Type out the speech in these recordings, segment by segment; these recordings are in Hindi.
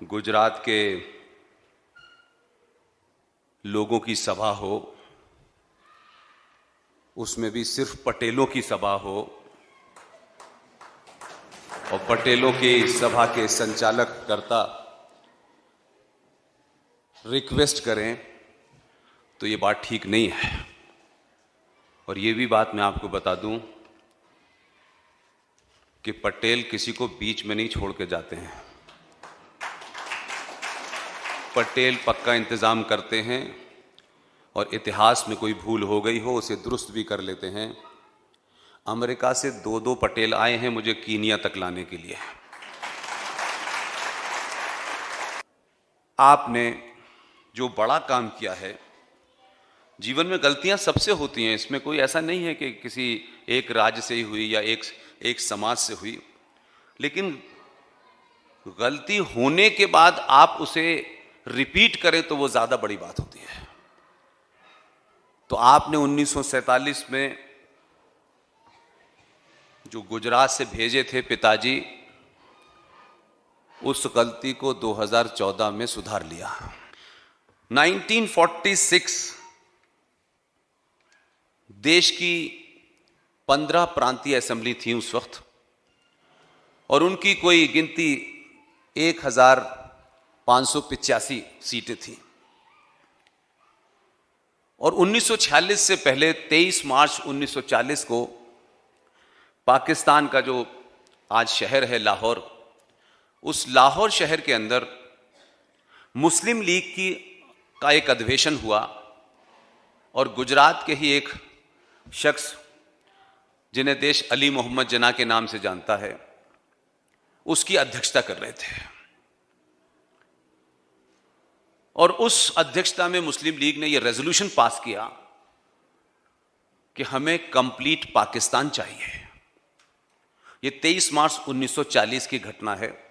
गुजरात के लोगों की सभा हो, उसमें भी सिर्फ पटेलों की सभा हो और पटेलों की सभा के संचालक कर्ता रिक्वेस्ट करें तो ये बात ठीक नहीं है। और ये भी बात मैं आपको बता दूं कि पटेल किसी को बीच में नहीं छोड़ के जाते हैं। पटेल पक्का इंतजाम करते हैं और इतिहास में कोई भूल हो गई हो उसे दुरुस्त भी कर लेते हैं। अमेरिका से दो पटेल आए हैं मुझे कीनिया तक लाने के लिए। आपने जो बड़ा काम किया है, जीवन में गलतियां सबसे होती हैं, इसमें कोई ऐसा नहीं है कि किसी एक राज्य से ही हुई या एक समाज से हुई, लेकिन गलती होने के बाद आप उसे रिपीट करें तो वो ज्यादा बड़ी बात होती है। तो आपने 1947 में जो गुजरात से भेजे थे पिताजी, उस गलती को 2014 में सुधार लिया। 1946 देश की 15 प्रांतीय असेंबली थी उस वक्त, और उनकी कोई गिनती 1585 सीटें थी। और 1946 से पहले 23 मार्च 1940 को पाकिस्तान का जो आज शहर है लाहौर, उस लाहौर शहर के अंदर मुस्लिम लीग का एक अधिवेशन हुआ और गुजरात के ही एक शख्स जिन्हें देश अली मोहम्मद जना के नाम से जानता है, उसकी अध्यक्षता कर रहे थे। और उस अध्यक्षता में मुस्लिम लीग ने यह रेजोल्यूशन पास किया कि हमें कंप्लीट पाकिस्तान चाहिए। यह 23 मार्च 1940 की घटना है।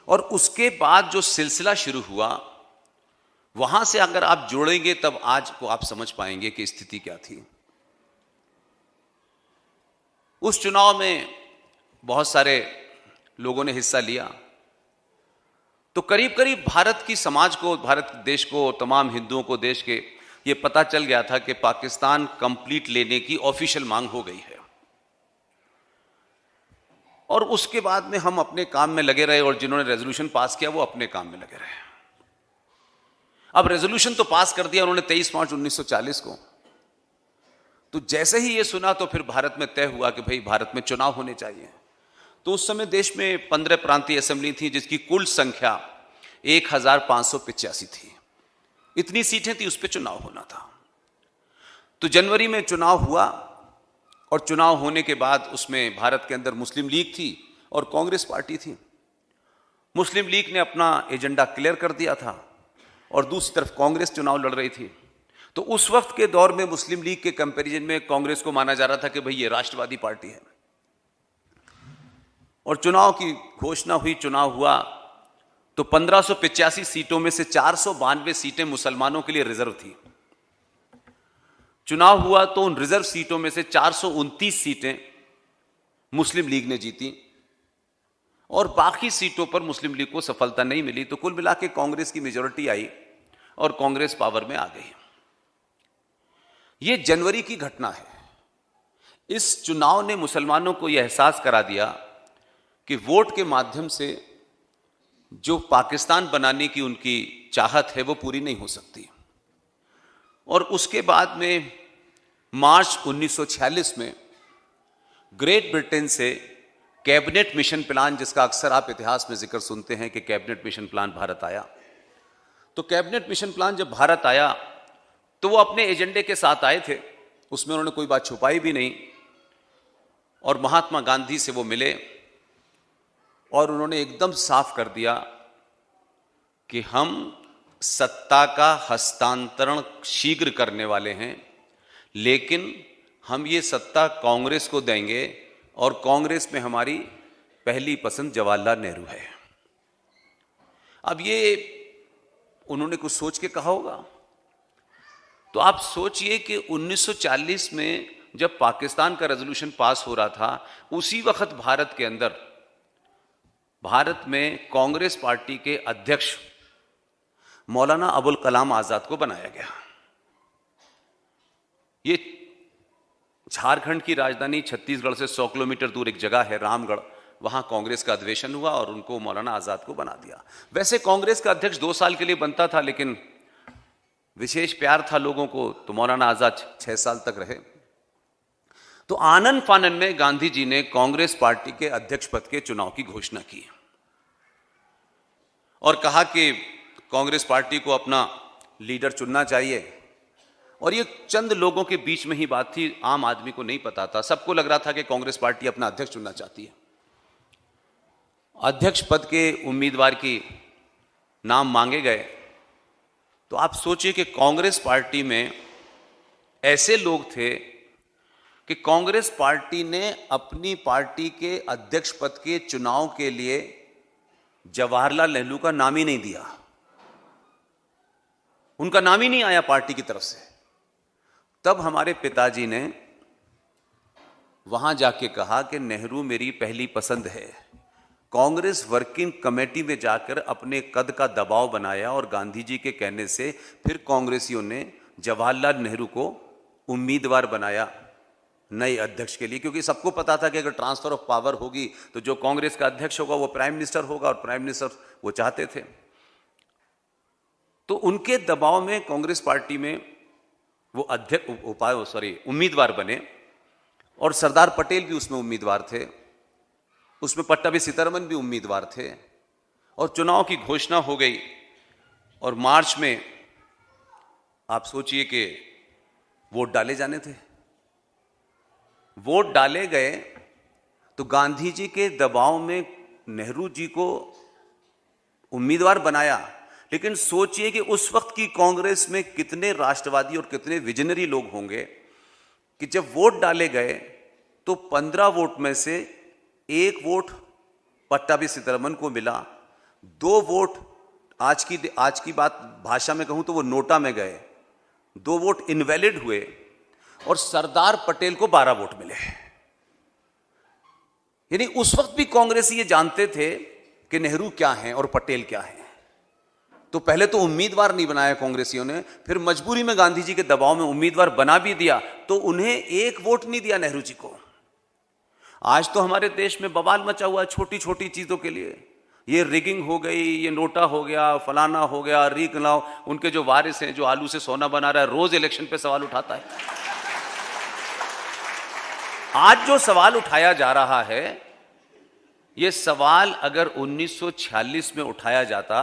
और उसके बाद जो सिलसिला शुरू हुआ, वहां से अगर आप जोड़ेंगे तब आज को आप समझ पाएंगे कि स्थिति क्या थी। उस चुनाव में बहुत सारे लोगों ने हिस्सा लिया, तो करीब करीब भारत की समाज को, भारत देश को, तमाम हिंदुओं को देश के ये पता चल गया था कि पाकिस्तान कंप्लीट लेने की ऑफिशियल मांग हो गई है। और उसके बाद में हम अपने काम में लगे रहे और जिन्होंने रेजोल्यूशन पास किया वो अपने काम में लगे रहे। अब रेजोल्यूशन तो पास कर दिया उन्होंने 23 मार्च 1940 को। तो जैसे ही ये सुना तो फिर भारत में तय हुआ कि भाई भारत में चुनाव होने चाहिए। तो उस समय देश में 15 प्रांतीय असेंबली थी जिसकी कुल संख्या 1585 थी। इतनी सीटें थी, उस पर चुनाव होना था। तो जनवरी में चुनाव हुआ और चुनाव होने के बाद उसमें भारत के अंदर मुस्लिम लीग थी और कांग्रेस पार्टी थी। मुस्लिम लीग ने अपना एजेंडा क्लियर कर दिया था और दूसरी तरफ कांग्रेस चुनाव लड़ रही थी। तो उस वक्त के दौर में मुस्लिम लीग के कंपैरिजन में कांग्रेस को माना जा रहा था कि भाई ये राष्ट्रवादी पार्टी है। और चुनाव की घोषणा हुई, चुनाव हुआ, तो 1585 सीटों में से 492 सीटें मुसलमानों के लिए रिजर्व थी। चुनाव हुआ तो उन रिजर्व सीटों में से 429 सीटें मुस्लिम लीग ने जीती और बाकी सीटों पर मुस्लिम लीग को सफलता नहीं मिली। तो कुल मिला के कांग्रेस की मेजॉरिटी आई और कांग्रेस पावर में आ गई। यह जनवरी की घटना है। इस चुनाव ने मुसलमानों को यह एहसास करा दिया कि वोट के माध्यम से जो पाकिस्तान बनाने की उनकी चाहत है वो पूरी नहीं हो सकती। और उसके बाद में मार्च 1946 में ग्रेट ब्रिटेन से कैबिनेट मिशन प्लान, जिसका अक्सर आप इतिहास में जिक्र सुनते हैं कि कैबिनेट मिशन प्लान भारत आया। तो कैबिनेट मिशन प्लान जब भारत आया तो वो अपने एजेंडे के साथ आए थे, उसमें उन्होंने कोई बात छुपाई भी नहीं। और महात्मा गांधी से वो मिले और उन्होंने एकदम साफ कर दिया कि हम सत्ता का हस्तांतरण शीघ्र करने वाले हैं, लेकिन हम ये सत्ता कांग्रेस को देंगे और कांग्रेस में हमारी पहली पसंद जवाहरलाल नेहरू है। अब ये उन्होंने कुछ सोच के कहा होगा। तो आप सोचिए कि 1940 में जब पाकिस्तान का रेजोल्यूशन पास हो रहा था, उसी वक्त भारत के अंदर भारत में कांग्रेस पार्टी के अध्यक्ष मौलाना अबुल कलाम आजाद को बनाया गया। ये झारखंड की राजधानी छत्तीसगढ़ से 100 किलोमीटर दूर एक जगह है रामगढ़, वहां कांग्रेस का अधिवेशन हुआ और उनको मौलाना आजाद को बना दिया। वैसे कांग्रेस का अध्यक्ष 2 साल के लिए बनता था, लेकिन विशेष प्यार था लोगों को तो मौलाना आजाद 6 साल तक रहे। तो आनन फानन में गांधी जी ने कांग्रेस पार्टी के अध्यक्ष पद के चुनाव की घोषणा की और कहा कि कांग्रेस पार्टी को अपना लीडर चुनना चाहिए। और ये चंद लोगों के बीच में ही बात थी, आम आदमी को नहीं पता था। सबको लग रहा था कि कांग्रेस पार्टी अपना अध्यक्ष चुनना चाहती है। अध्यक्ष पद के उम्मीदवार की नाम मांगे गए तो आप सोचिए कि कांग्रेस पार्टी में ऐसे लोग थे कि कांग्रेस पार्टी ने अपनी पार्टी के अध्यक्ष पद के चुनाव के लिए जवाहरलाल नेहरू का नाम ही नहीं दिया, उनका नाम ही नहीं आया पार्टी की तरफ से। तब हमारे पिताजी ने वहां जाके कहा कि नेहरू मेरी पहली पसंद है। कांग्रेस वर्किंग कमेटी में जाकर अपने कद का दबाव बनाया और गांधी जी के कहने से फिर कांग्रेसियों ने जवाहरलाल नेहरू को उम्मीदवार बनाया नए अध्यक्ष के लिए, क्योंकि सबको पता था कि अगर ट्रांसफर ऑफ पावर होगी तो जो कांग्रेस का अध्यक्ष होगा वो प्राइम मिनिस्टर होगा, और प्राइम मिनिस्टर वो चाहते थे। तो उनके दबाव में कांग्रेस पार्टी में वो उम्मीदवार बने और सरदार पटेल भी उसमें उम्मीदवार थे, उसमें पट्टाभी सीतारमन भी उम्मीदवार थे और चुनाव की घोषणा हो गई। और मार्च में आप सोचिए कि वोट डाले जाने थे। वोट डाले गए तो गांधी जी के दबाव में नेहरू जी को उम्मीदवार बनाया, लेकिन सोचिए कि उस वक्त की कांग्रेस में कितने राष्ट्रवादी और कितने विजनरी लोग होंगे कि जब वोट डाले गए तो 15 वोट में से 1 वोट पट्टाभी सीतारमन को मिला, 2 वोट आज की बात भाषा में कहूं तो वो नोटा में गए, 2 वोट इनवैलिड हुए और सरदार पटेल को 12 वोट मिले। यानी उस वक्त भी कांग्रेसी ये जानते थे कि नेहरू क्या हैं और पटेल क्या हैं। तो पहले तो उम्मीदवार नहीं बनाया कांग्रेसियों ने, फिर मजबूरी में गांधी जी के दबाव में उम्मीदवार बना भी दिया तो उन्हें 1 वोट नहीं दिया नेहरू जी को। आज तो हमारे देश में बवाल मचा हुआ छोटी छोटी चीजों के लिए, ये रिगिंग हो गई, ये नोटा हो गया, फलाना हो गया, रीक लाओ। उनके जो वारिस हैं जो आलू से सोना बना रहा है, रोज इलेक्शन पे सवाल उठाता है। आज जो सवाल उठाया जा रहा है, ये सवाल अगर 1946 में उठाया जाता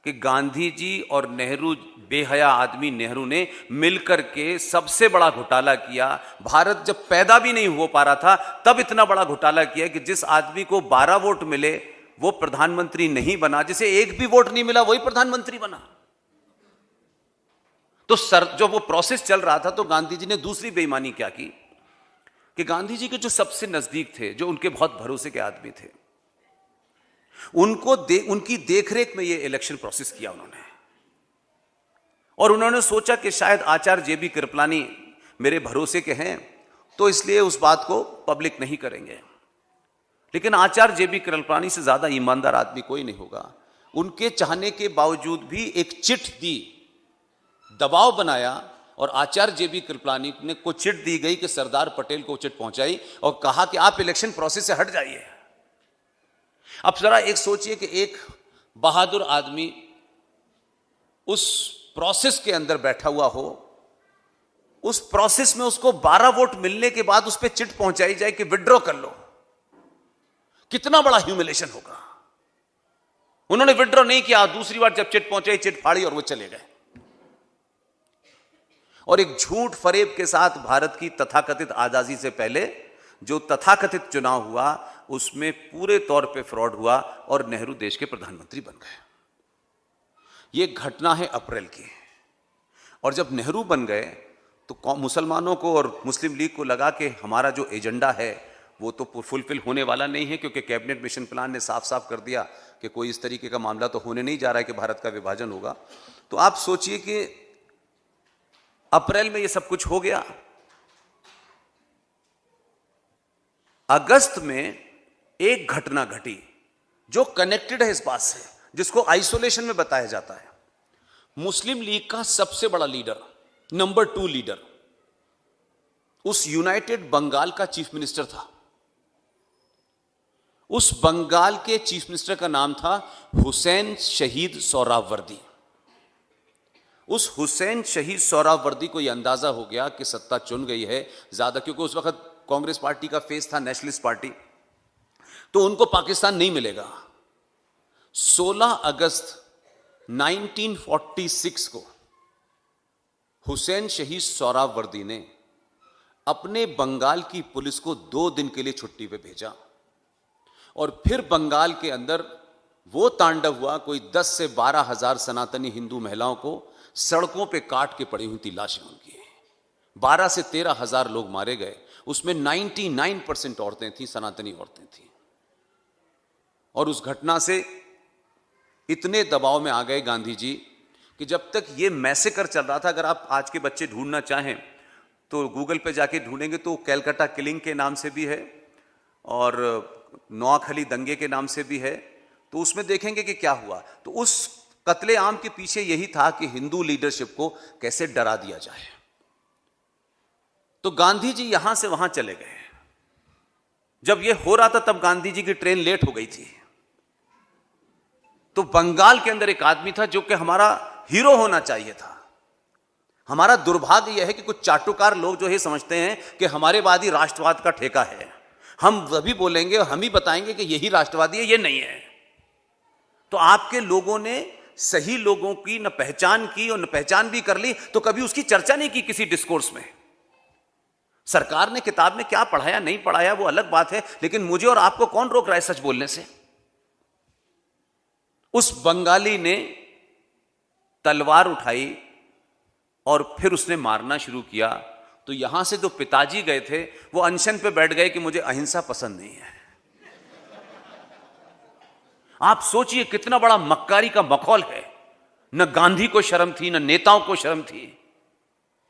कि गांधी जी और नेहरू, बेहया आदमी नेहरू ने मिलकर के सबसे बड़ा घोटाला किया, भारत जब पैदा भी नहीं हो पा रहा था तब इतना बड़ा घोटाला किया कि जिस आदमी को 12 वोट मिले वो प्रधानमंत्री नहीं बना, जिसे 1 भी वोट नहीं मिला वही प्रधानमंत्री बना। तो जब वो प्रोसेस चल रहा था तो गांधी जी ने दूसरी बेईमानी क्या की कि गांधी जी के जो सबसे नजदीक थे, जो उनके बहुत भरोसे के आदमी थे, उनकी देखरेख में ये इलेक्शन प्रोसेस किया उन्होंने। और उन्होंने सोचा कि शायद आचार्य जेबी कृपलानी मेरे भरोसे के हैं तो इसलिए उस बात को पब्लिक नहीं करेंगे। लेकिन आचार्य जेबी कृपलानी से ज्यादा ईमानदार आदमी कोई नहीं होगा। उनके चाहने के बावजूद भी एक चिट दी, दबाव बनाया और आचार्य जेबी कृपलानी ने को चिट दी गई कि सरदार पटेल को चिट पहुंचाई और कहा कि आप इलेक्शन प्रोसेस से हट जाइए। अब जरा एक सोचिए कि एक बहादुर आदमी उस प्रोसेस के अंदर बैठा हुआ हो, उस प्रोसेस में उसको 12 वोट मिलने के बाद उस पर चिट पहुंचाई जाए कि विड्रॉ कर लो, कितना बड़ा ह्यूमिलेशन होगा। उन्होंने विड्रॉ नहीं किया, दूसरी बार जब चिट पहुंचाई चिट फाड़ी और वो चले गए। और एक झूठ फरेब के साथ भारत की तथाकथित आजादी से पहले जो तथाकथित चुनाव हुआ उसमें पूरे तौर पे फ्रॉड हुआ और नेहरू देश के प्रधानमंत्री बन गए। यह घटना है अप्रैल की। और जब नेहरू बन गए तो मुसलमानों को और मुस्लिम लीग को लगा कि हमारा जो एजेंडा है वो तो फुलफिल होने वाला नहीं है, क्योंकि कैबिनेट मिशन प्लान ने साफ साफ कर दिया कि कोई इस तरीके का मामला तो होने नहीं जा रहा है कि भारत का विभाजन होगा। तो आप सोचिए कि अप्रैल में ये सब कुछ हो गया। अगस्त में एक घटना घटी जो कनेक्टेड है इस बात से, जिसको आइसोलेशन में बताया जाता है। मुस्लिम लीग का सबसे बड़ा लीडर, नंबर 2 लीडर, उस यूनाइटेड बंगाल का चीफ मिनिस्टर था। उस बंगाल के चीफ मिनिस्टर का नाम था हुसैन शहीद सोहरावर्दी। उस हुसैन शहीद सोहरावर्दी को यह अंदाजा हो गया कि सत्ता चुन गई है ज्यादा, क्योंकि उस वक्त कांग्रेस पार्टी का फेस था नेशनलिस्ट पार्टी, तो उनको पाकिस्तान नहीं मिलेगा। 16 अगस्त 1946 को हुसैन शहीद सोहरावर्दी ने अपने बंगाल की पुलिस को 2 दिन के लिए छुट्टी पे भेजा, और फिर बंगाल के अंदर वो तांडव हुआ, कोई 10 से 12 हजार सनातनी हिंदू महिलाओं को सड़कों पे काट के पड़ी हुई थी लाशें उनकी। 12 से 13 हजार लोग मारे गए, उसमें 99% औरतें थी, सनातनी औरतें थी। और उस घटना से इतने दबाव में आ गए गांधी जी कि जब तक ये मैसेकर चल रहा था, अगर आप आज के बच्चे ढूंढना चाहें तो गूगल पे जाके ढूंढेंगे तो कैलकाटा किलिंग के नाम से भी है और नोआखली दंगे के नाम से भी है, तो उसमें देखेंगे कि क्या हुआ। तो उस कत्ले आम के पीछे यही था कि हिंदू लीडरशिप को कैसे डरा दिया जाए। तो गांधी जी यहां से वहां चले गए। जब यह हो रहा था तब गांधी जी की ट्रेन लेट हो गई थी। तो बंगाल के अंदर एक आदमी था जो कि हमारा हीरो होना चाहिए था। हमारा दुर्भाग्य यह है कि कुछ चाटुकार लोग जो है समझते हैं कि हमारे वादी राष्ट्रवाद का ठेका है, हम वही बोलेंगे और हम ही बताएंगे कि यही राष्ट्रवादी है, ये नहीं है। तो आपके लोगों ने सही लोगों की न पहचान की, और न पहचान भी कर ली तो कभी उसकी चर्चा नहीं की किसी डिस्कोर्स में। सरकार ने किताब में क्या पढ़ाया नहीं पढ़ाया वो अलग बात है, लेकिन मुझे और आपको कौन रोक रहा है सच बोलने से। उस बंगाली ने तलवार उठाई और फिर उसने मारना शुरू किया। तो यहां से जो पिताजी गए थे वो अनशन पे बैठ गए कि मुझे अहिंसा पसंद नहीं है। आप सोचिए कितना बड़ा मक्कारी का मखौल है। न गांधी को शर्म थी, न नेताओं को शर्म थी,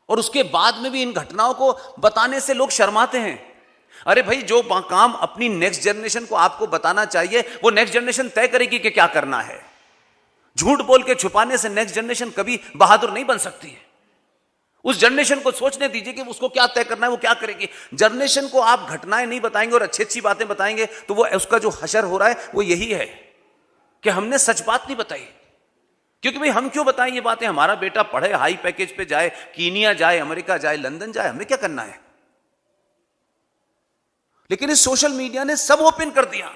और उसके बाद में भी इन घटनाओं को बताने से लोग शर्माते हैं। अरे भाई, जो काम अपनी नेक्स्ट जनरेशन को आपको बताना चाहिए वो नेक्स्ट जनरेशन तय करेगी कि क्या करना है। झूठ बोल के छुपाने से नेक्स्ट जनरेशन कभी बहादुर नहीं बन सकती है। उस जनरेशन को सोचने दीजिए कि उसको क्या तय करना है, वो क्या करेगी। जनरेशन को आप घटनाएं नहीं बताएंगे और अच्छी अच्छी बातें बताएंगे तो वो उसका जो हशर हो रहा है वो यही है कि हमने सच बात नहीं बताई। क्योंकि भाई हम क्यों बताएं ये बातें, हमारा बेटा पढ़े, हाई पैकेज पे जाए, कीनिया जाए, अमेरिका जाए, लंदन जाए, हमें क्या करना है। लेकिन इस सोशल मीडिया ने सब ओपन कर दिया।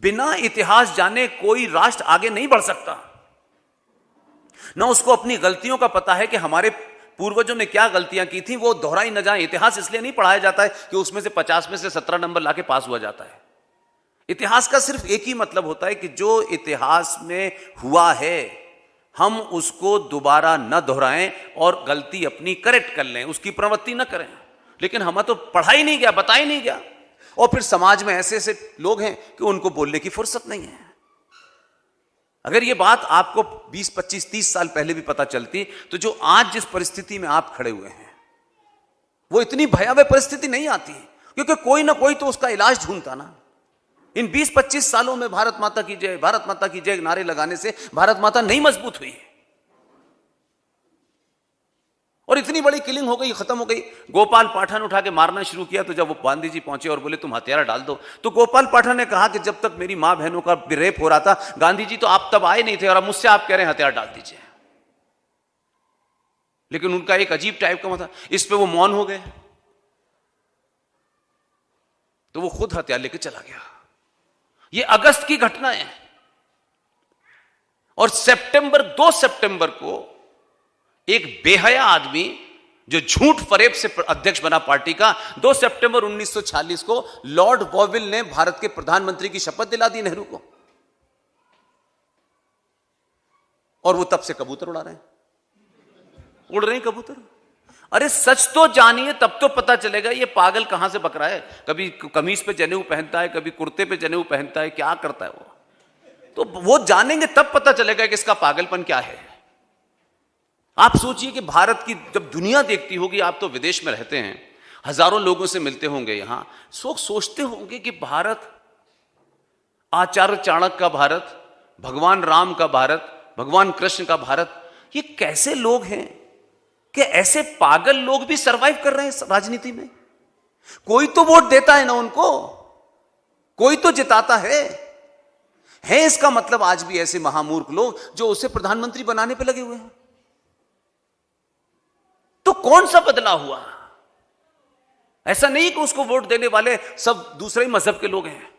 बिना इतिहास जाने कोई राष्ट्र आगे नहीं बढ़ सकता। ना उसको अपनी गलतियों का पता है कि हमारे पूर्वजों ने क्या गलतियां की थी, वो दोहराई न जाए। इतिहास इसलिए नहीं पढ़ाया जाता है कि उसमें से 50 में से 17 नंबर लाके पास हुआ जाता है। इतिहास का सिर्फ एक ही मतलब होता है कि जो इतिहास में हुआ है हम उसको दोबारा न दोहराएं और गलती अपनी करेक्ट कर लें, उसकी प्रवृत्ति न करें। लेकिन हमें तो पढ़ा ही नहीं गया, बता ही नहीं गया। और फिर समाज में ऐसे ऐसे लोग हैं कि उनको बोलने की फुर्सत नहीं है। अगर ये बात आपको 20, 25, 30 साल पहले भी पता चलती तो जो आज जिस परिस्थिति में आप खड़े हुए हैं वो इतनी भयावह परिस्थिति नहीं आती, क्योंकि कोई ना कोई तो उसका इलाज ढूंढता ना। इन 20-25 सालों में भारत माता की जय, भारत माता की जय नारे लगाने से भारत माता नहीं मजबूत हुई और इतनी बड़ी किलिंग हो गई, खत्म हो गई। गोपाल पाठन उठा के मारना शुरू किया तो जब वो गांधी जी पहुंचे और बोले तुम हथियार डाल दो, तो गोपाल पाठन ने कहा कि जब तक मेरी मां बहनों का रेप हो रहा था गांधी जी तो आप तब आए नहीं थे और अब मुझसे आप कह रहे हैं हथियार डाल दीजिए। लेकिन उनका एक अजीब टाइप का मतलब, इस पे वो मौन हो गए तो वो खुद हथियार लेके चला गया। ये अगस्त की घटना है। और 2 सितंबर को एक बेहया आदमी जो झूठ फरेब से अध्यक्ष बना पार्टी का, 2 सितंबर 1946 को लॉर्ड बॉविल ने भारत के प्रधानमंत्री की शपथ दिला दी नेहरू को, और वो तब से कबूतर उड़ा रहे हैं, उड़ रहे हैं कबूतर। अरे सच तो जानिए तब तो पता चलेगा ये पागल कहां से बक रहा है। कभी कमीज पे जनेऊ पहनता है, कभी कुर्ते पे जनेऊ पहनता है, क्या करता है वो, तो वो जानेंगे तब पता चलेगा कि इसका पागलपन क्या है। आप सोचिए कि भारत की जब दुनिया देखती होगी, आप तो विदेश में रहते हैं, हजारों लोगों से मिलते होंगे, यहां लोग सोचते होंगे कि भारत आचार्य चाणक्य का भारत, भगवान राम का भारत, भगवान कृष्ण का भारत, ये कैसे लोग हैं कि ऐसे पागल लोग भी सरवाइव कर रहे हैं राजनीति में? कोई तो वोट देता है ना उनको, कोई तो जिताता है इसका मतलब आज भी ऐसे महामूर्ख लोग जो उसे प्रधानमंत्री बनाने पे लगे हुए हैं। तो कौन सा बदलाव हुआ? ऐसा नहीं कि उसको वोट देने वाले सब दूसरे ही मजहब के लोग हैं,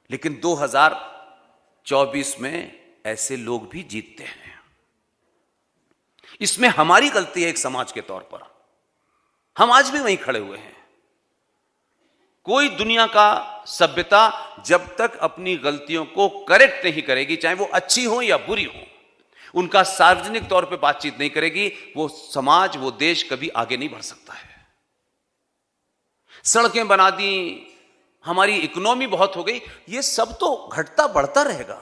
लेकिन 2024 में ऐसे लोग भी जीतते हैं। इसमें हमारी गलती है एक समाज के तौर पर, हम आज भी वहीं खड़े हुए हैं। कोई दुनिया का सभ्यता जब तक अपनी गलतियों को करेक्ट नहीं करेगी, चाहे वो अच्छी हो या बुरी हो, उनका सार्वजनिक तौर पे बातचीत नहीं करेगी, वो समाज, वो देश कभी आगे नहीं बढ़ सकता है। सड़कें बना दी, हमारी इकोनॉमी बहुत हो गई, ये सब तो घटता बढ़ता रहेगा।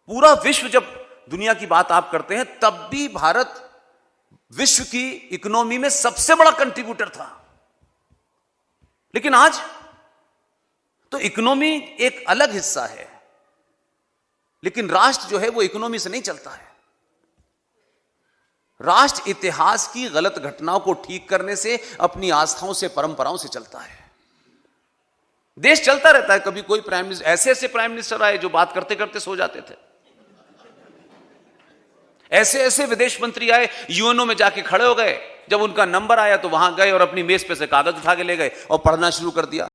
पूरा विश्व जब दुनिया की बात आप करते हैं, तब भी भारत विश्व की इकोनॉमी में सबसे बड़ा कंट्रीब्यूटर था। लेकिन आज तो इकोनॉमी एक अलग हिस्सा है, लेकिन राष्ट्र जो है वो इकोनॉमी से नहीं चलता है। राष्ट्र इतिहास की गलत घटनाओं को ठीक करने से, अपनी आस्थाओं से, परंपराओं से चलता है। देश चलता रहता है। कभी कोई प्राइम मिनिस्टर, ऐसे ऐसे प्राइम मिनिस्टर आए जो बात करते करते सो जाते थे। ऐसे ऐसे विदेश मंत्री आए, यूएनओ में जाके खड़े हो गए, जब उनका नंबर आया तो वहां गए और अपनी मेज पे से कागज उठा के ले गए और पढ़ना शुरू कर दिया।